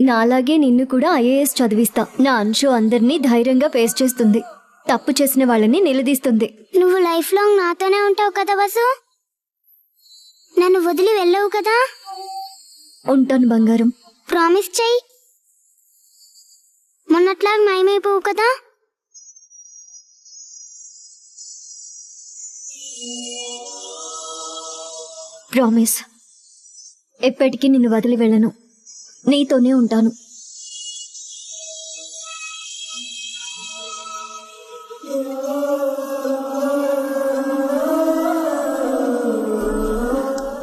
నాలాగే నిన్ను కూడా ఐఏఎస్ చదివిస్తా. నా అంశు అందరినీ ధైర్యంగా ఫేస్ చేస్తుంది, తప్పు చేసిన వాళ్ళని నిలదీస్తుంది. నువ్వు లైఫ్ లాంగ్ నాతోనే ఉంటావు కదా వసు, నన్ను వదిలి వెళ్ళవు కదా? ఉంటాను బంగారం. ప్రామిస్ చెయ్యి, మొన్నట్లాగా మాయమైపోవు కదా? ప్రామిస్. ఎప్పటికీ నిన్ను వదిలి వెళ్ళను, నీతోనే ఉంటాను.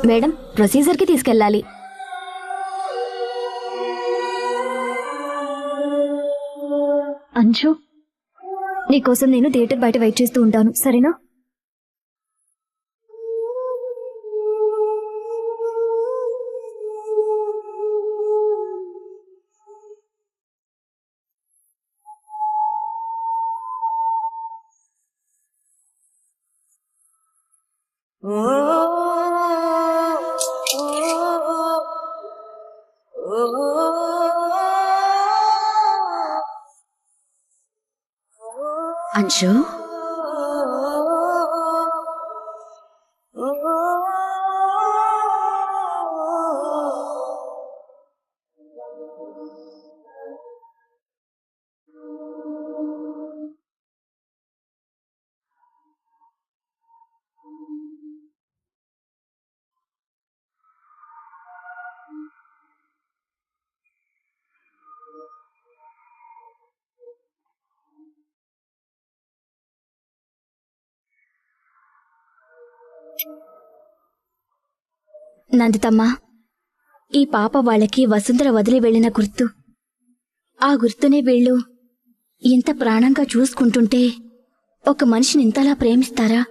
మేడం, ప్రొసీజర్కి తీసుకెళ్ళాలి. అంశు, నీకోసం నేను థియేటర్ బయట వెయిట్ చేస్తూ ఉంటాను, సరేనా? అంశు, నందితమ్మ, ఈ పాప వాళ్ళకి వసుంధర వదిలి వెళ్లిన గుర్తు. ఆ గుర్తునే వీళ్ళు ఇంత ప్రాణంగా చూసుకుంటుంటే ఒక మనిషిని ఇంతలా ప్రేమిస్తారా?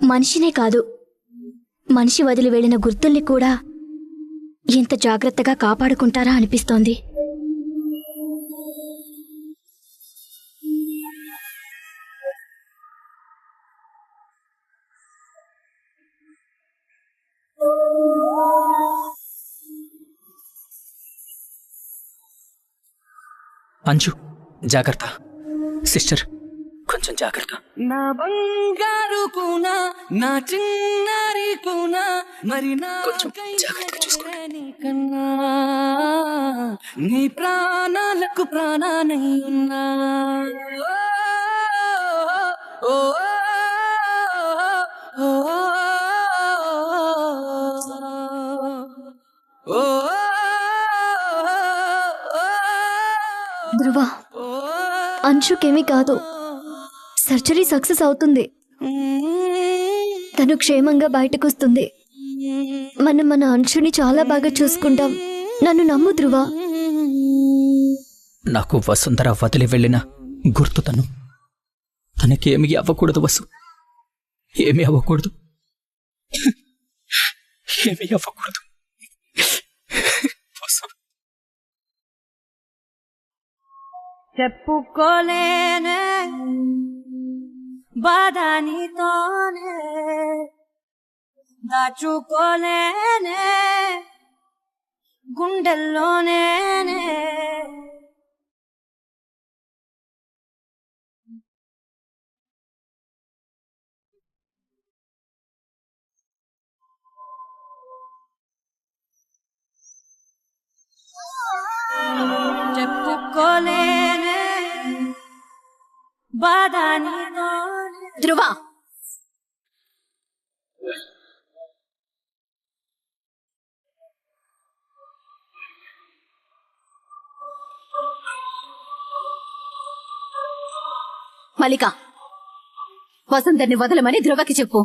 మనిషినే కాదు, మనిషి వదిలి వెళ్లిన గుర్తుల్ని కూడా ఇంత జాగ్రత్తగా కాపాడుకుంటారా అనిపిస్తోంది. అంజు, జాగ్రత్త. సిస్టర్, కొంచెం జాగ్రత్త. నా బంగారు కూనా, నా చిన్నారి కూనా, మరి నా కన్నా నీ ప్రాణాలకు ప్రాణానై ఉన్నా. ధ్రువ, అంశుకేమీ కాదు, సర్జరీ సక్సెస్ అవుతుంది, తను క్షేమంగా బయటకొస్తుంది. మనం మన అంశుని చాలా బాగా చూసుకుంటాం, నన్ను నమ్ము ధ్రువ. నాకు వసుంధర వదిలి వెళ్ళిన గుర్తు తను. తనకేమీ అవ్వకూడదు వసు, ఏమీ అవ్వకూడదు, ఏమీ అవ్వకూడదు వసు. చెప్పుకోలేనే బాధ నీతోనే, దాచుకోలేనే గుండెల్లోనే. చెప్పుకోలేనే బాధ నీతోనే. ధ్రువ, మల్లిక, వసుంధర్ని వదలమని ధ్రువకి చెప్పు.